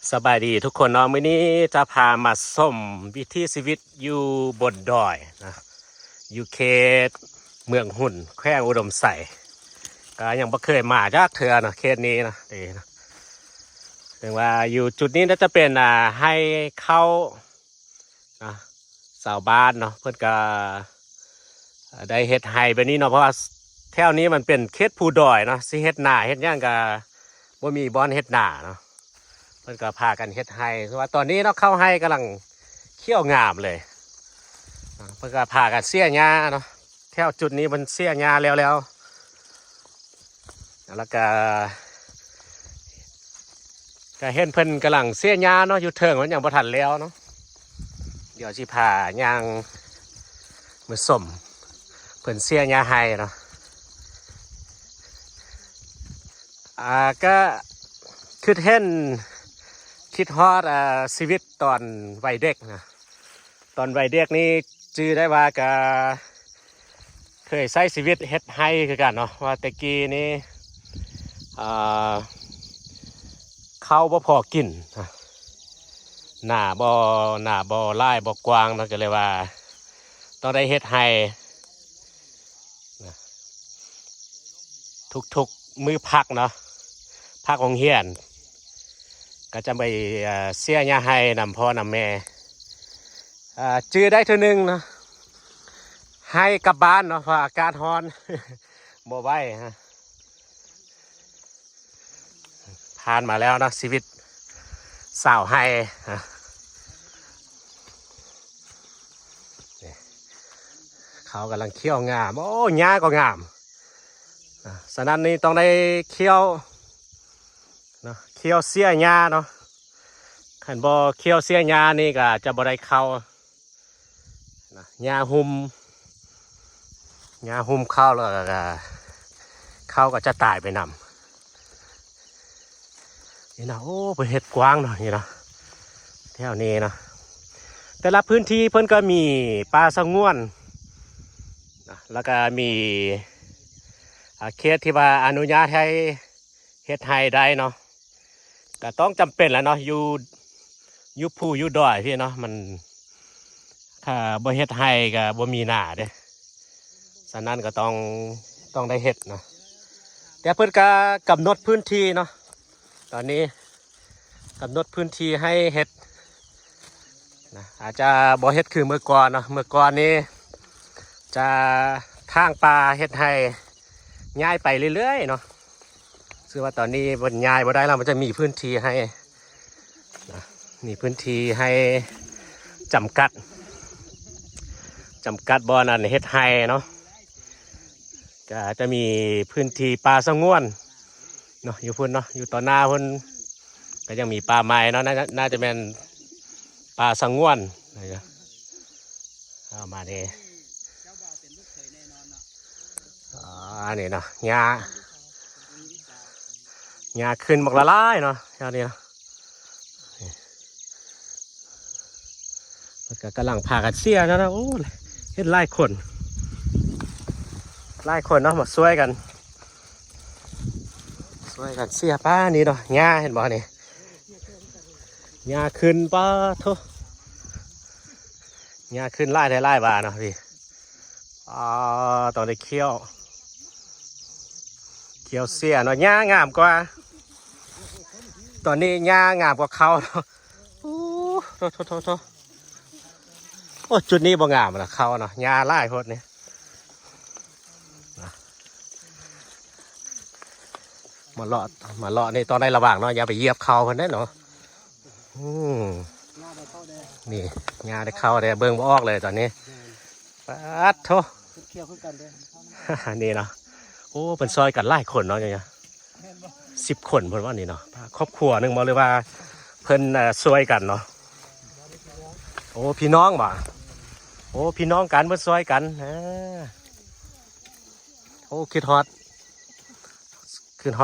สบายดีทุกคนเนาะมื้อนี้จะพามาส้มวิถีชีวิตอยู่บนดอยนะอยู่เขตเมืองหุ่นแขวงอุดมไสก็ยังบ่เคยมาจากเทื่อนะเขตนี้นะดีนะถึงว่าอยู่จุดนี้น่าจะเป็นให้เข้านะชาวบ้านเนาะเพิ่นก็ได้เฮ็ดให้แบบนี้เนาะเพราะว่าแถวนี้มันเป็นเขตภูดอยเนาะสิเฮ็ดหน้าเฮ็ดหยังก็บ่มีบ่อนเฮ็ดหน้าเนาะเพิ่นก็พากันเฮ็ดไห้เพราะว่าตอนนี้เนาะเข้าไห้กำลังเขี้ยวงามเลยเพิ่นก็พากันเสี้ยหญ้าเนาะแถวจุดนี้มันเสี้ยหญ้าแล้วก็เห็นเพิ่นกำลังเสี้ยหญ้าเนาะอยู่เทิงมันยังบ่ทันแล้วเนาะเดี๋ยวสิพาย่างมือส้มเพิ่นเสี้ยหญ้าไห้เนาะก็คือเห็นคิดฮอดชีวิตตอนวัยเด็กนะตอนวัยเด็กนี่จื้อได้ว่าก็เคยใช้ชีวิตเฮ็ดไร่คือกันเนาะว่าแต่กี้นี่ข้าวบ่พอกินหน้าบ่หลายบ่กว้างเนาะก็เลยว่าต้องได้เฮ็ดไร่ทุกมื้อพักเนาะพักโรงเรียนก็จะไปเสียหญ้าให้นำพ่อนำแม่จื้อได้เท่านึงเนาะให้กลับบ้านเนาะเพราะอากาศร้อน บ่ไหวฮะผ่านมาแล้วนะชีวิตสาวให้เขากำลังเคี่ยวงามโอ้หญ้าก็งามฉะนั้นนี่ต้องได้เคี่ยวเนาะเคี่ยวเสี้ยหญ้าเนาะขันบ่เคี่ยวเสี้ยหญ้านี่ก็จะบ่ได้เข้านะหญ้าหุ้มเข้าแล้วก็เข้าก็จะตายไปนำนี่นะโอ้เป็นเห็ดกว้างเนาะนี่นะแถวนี้นะแต่ละพื้นที่เพิ่นก็มีป่าสงวนนะแล้วก็มีเขตที่ว่าอนุญาตให้เฮ็ดไร่ได้เนาะก็ต้องจำเป็นแล้วเนาะอยู่ภูอยู่ดอยพี่เนาะมันถ้าบ่เฮ็ดไร่ก็บ่มีหน้าเด้ฉะนั้นก็ต้องได้เฮ็ดเนาะแต่เพิ่นก็กำหนดพื้นที่เนาะตอนนี้กำหนดพื้นที่ให้เฮ็ดนะอาจจะบ่เฮ็ดคือเมื่อก่อนเนาะเมื่อก่อนนี้จะทางป่าเฮ็ดให้ย้ายไปเรื่อยๆเนาะซึ่งว่าตอนนี้บนย้ายบ่ได้แล้วมันจะมีพื้นที่ให้นะมีพื้นที่ให้จำกัดบ่อนั่นเฮ็ดให้เนาะก็จะมีพื้นที่ป่าสงวนเนาะอยู่พุ่นเนาะอยู่ต่อหน้าพุ่นก็ยังมีป่าไม้เนาะน่าจะเป็นป่าสงวนนะเอามาเนี่ยอันนี้เนาะหญ้าขึ้นบักละลายเนาะแค่นี้เนาะก็กำลังพากันเสียนะโอ้เห็นหลายคนเนาะมาช่วยกันเสียป้านี่เนาะหญ้าเห็นบ่เนี่ยหญ้าขึ้นป้าทุหญ้าขึ้นไล่ได้ไล่บาเนาะพี่ตอนได้เคี้ยวเสียเนาะหญ้างามกว่าตอนนี้หญ้างามกว่าเขาเนาะโอ้โถโอ้จุดนี้บ่งามนะเขาเนาะหญ้าไล่พดนี่มาเลาะนี่ตอนได้ระหว่างเนาะอย่าไปเหยียบเขาคนนั้นเนาะนี่หญ้าได้เข้าได้เบิ่งบ่ออกเลยตอนนี้ปัดโถนี่เนาะโอ้เป็นซอยกันหลายคนเนาะเนี่ย10 คนเพิ่นว่านี่เนาะครอบครัวหนึ่งบอกเลยว่าเพิ่นช่วยกันเนาะโอ้พี่น้องบ่โอ้พี่น้องกันเพิ่นช่วยกันโอ้คิดฮอ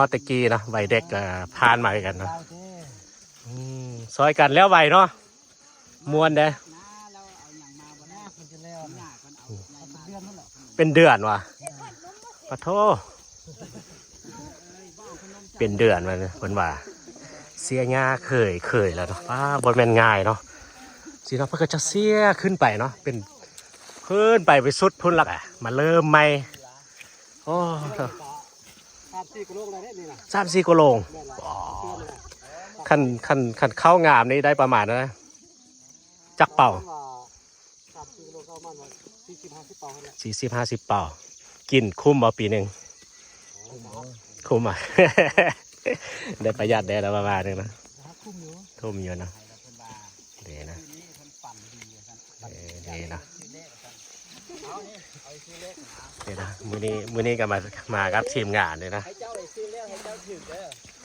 ดตะกี้นะวัยเด็กผ่านมากันเนาะช่วยกันแล้วไวเนาะมวนเด้เป็นเดือนว่ะปะโทเป็นเดือนมันเพิ่นว่า เสียหญ้าเคยแล้วเนาะบนแมนง่ายเนาะสิเนาะเพื่อจะเสียขึ้นไปเนาะเป็นขึ้นไปสุดพุ่นละอ่ะมาเริ่มใหม่โอ้3-4 กิโลคันเข้างามนี่ได้ประมาณนะจักเป่า40-50 เป่ากินคุ้มบ่ปีหนึ่งคุ้มอ่ะ ได้ประหยัดได้แล้วประมาณนึงนะคุ้มอยู่นะเดี๋ยวนะเดี๋ยวนะมื้อนี้ก็มากับทีมงานเลยนะ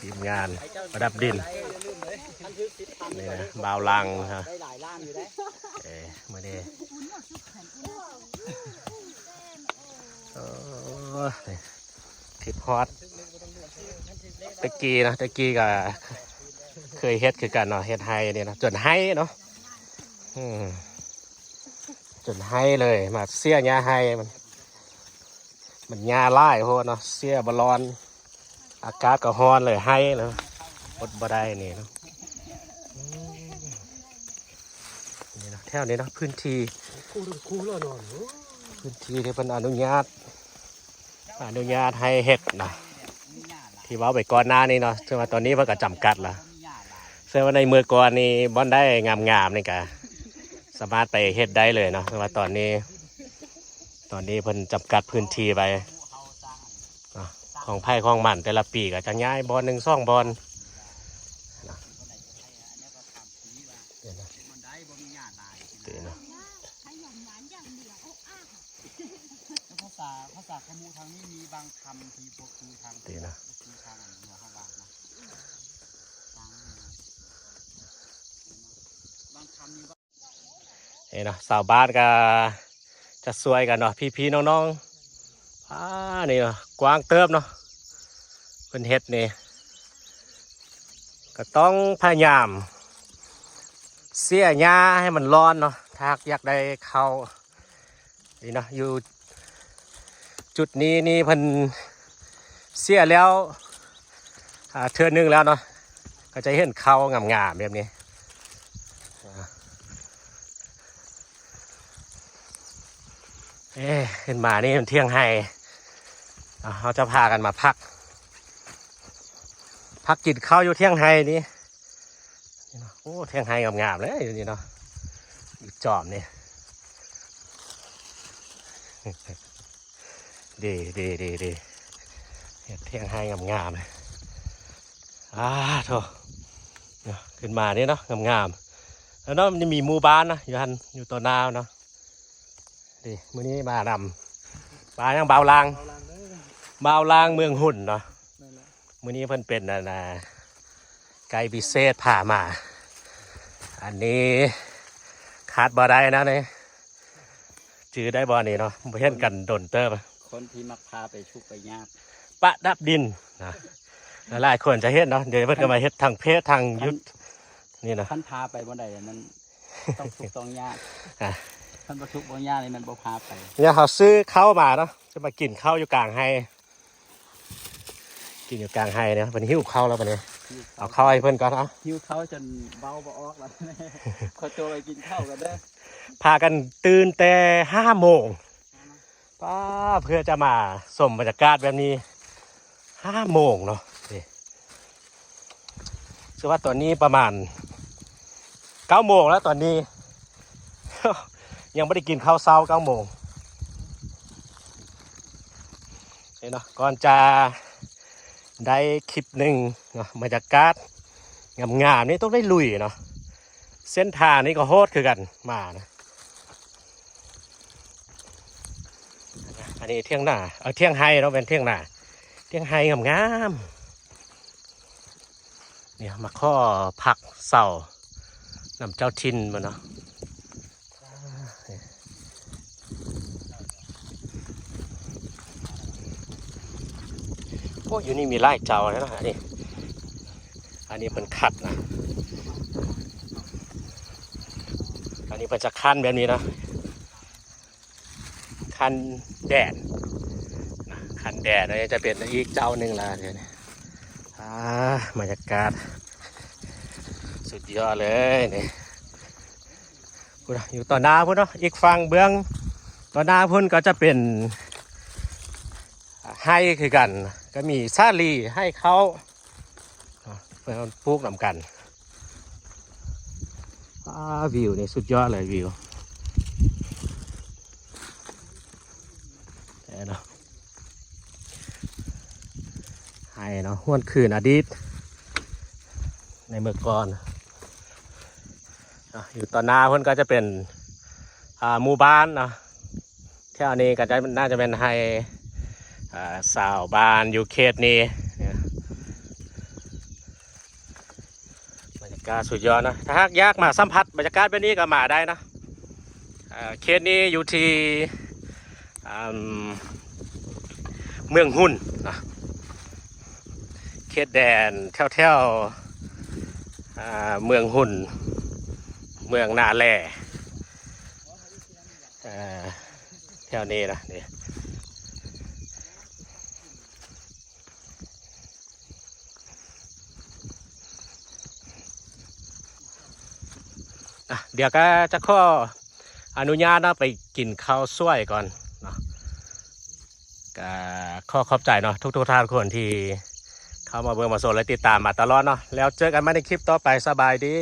ทีมงานประดับดินนี่นะบ่าวลังครับมื้อนี้ทิปฮอตตะกี้ก็เคยเฮ็ดคือกันเนาะเฮ็ดไฮเนี่ยนะจนไฮเนาะจนไฮเลยมาเสี้ยหญ้าไฮมันหญ้าไล่โหเนาะเสี้ยบอลลอนอากาศก็ร้อนเลยไฮเลยอดบ่ได้นี่เนาะนี่นะแถวนี้เนาะพื้นที่ที่เป็นอนุญาตให้เฮ็ดนะที่ว่าไปก่อนหน้านี้เนาะซึ่งว่าตอนนี้เพิ่นก็จำกัดละซึ่งว่าในเมื่อก่อนนี้บ่ได้งามๆนี่ก็สามารถไปเฮ็ดได้เลยเนาะแต่ว่าตอนนี้เพิ่นจำกัดพื้นที่ไปของไผ่ของมันแต่ละปีก็จะย้ายบอล1-2 บอลภาษาขมูทางนี้มีบางคำที่พวกคือทางตีนะทางหัวข้างล่างนะบางคำนี้เนาะสาวบ้านก็จะสวยกันเนาะพี่ๆน้องๆนี่เนาะกว้างเติบเนาะเป็นเฮ็ดนี่ก็ต้องพยายามเสียหญ้าให้มันร้อนเนาะถ้าอยากได้เข้านี่เนาะอยู่จุดนี้นี่เพิ่นเสียแล้วเทื่อนึงแล้วเนาะก็จะเห็นเขางามๆแบบนี้เห็นมานี่มันเที่ยงไห้เขาจะพากันมาพักกินข้าวอยู่เที่ยงไห้นี่โอ้เที่ยงไห้งามๆเลยอยู่นี่เนาะอยู่จอมนี่ดีเที่ยงไห้งามเลยโถขึ้นมานี่เนาะงามแล้วเนาะมันจะมีหมู่บ้านนะอยู่ตัวนาเนาะดีมื้อนี้มาดำปลายังบ่าวลางเมืองหุ่นเนาะมื้อนี้เพิ่นเป็นไก่พิเศษผ่ามาอันนี้ขาดบ่ได้นะเนี่ยจื้อได้บ่นี่เนาะบ่เห็นกันดนเตอร์คนที่มักพาไปชุกไปยากประดับดินนะหลายคนจะเห็นเนาะเดี๋ยวเพิ่นก็มาเฮ็ดทางเพศทางยุทธนี่นะท่านพาไปบ่ได้มันต้องชุกต้องยากท่านบ่ชุกบ่ยากเลยมันบ่พาไปเนี่ยเขาซื้อข้าวมาเนาะจะมากินข้าวอยู่กลางไฮกินอยู่กลางไฮเนี่ยเพิ่นหิ้วข้าวแล้วบัดนี้เอาข้าวให้เพิ่นก่อนหิ้วข้าวจนเบาบ่ออกแล้วขอตัวไปกินข้าวกันเด้อพากันตื่นแต่5 โมงเพื่อจะมาชมบรรยากาศแบบนี้5 โมงเนาะซึ่งว่าตอนนี้ประมาณ9 โมงแล้วตอนนี้ ยังไม่ได้กินข้าวเช้า9 โมงเนาะก่อนจะได้คลิปหนึ่งเนาะบรรยากาศงามๆนี่ต้องได้ลุยเนาะเส้นทางนี้ก็โหดคือกันมานะอันนี้เที่ยงหน้าเที่ยงไฮเนาะเป็นเที่ยงหน้าเที่ยงไฮงามๆเนี่ยมาข้อผักเสาน้ำเจ้าทินมาเนาะโอ้อยู่นี่มีไล่เจ้าแล้วนะอันนี้มันขัดนะอันนี้มันจะคั้นแบบนี้นะคันแดดนะคันแดดนี่จะเป็นอีกเจ้าหนึ่งละเดี๋ยวนี้บรรยากาศ สุดยอดเลยนี่พูดนะอยู่ต่อหน้าพูดเนาะอีกฝั่งเบื้องต่อหน้าพุ่นก็จะเป็นให้คือกันก็มีซาลีให้เขาเพื่อนปลูกนำกันวิวนี่สุดยอดเลยวิวเนาะให้เนาะห้วนคืนอดีตในเมื่อก่อนอยู่ต่อหน้าเพื่อนก็จะเป็นหมู่บ้านเนาะแถวนี้ก็จะน่าจะเป็นไฮสาวบ้านอยู่เขตนี้บรรยากาศสุดยอดนะถ้าหากอยากมาสัมผัสบรรยากาศแบบนี้ก็มาได้นะเขตนี้อยู่ที่เมืองหุ่นนะเขตแดนแถวเมืองหุ่นเมืองนาแลแถวนี้นะนี่เดี๋ยวก็จะขออนุญาตนะไปกินข้าวสวยก่อนเนาะก็ขอขอบใจเนาะทุกท่านคนที่เข้ามาเบิ่งมาชมและติดตามมาตลอดเนาะแล้วเจอกันใหม่ในคลิปต่อไปสบายดี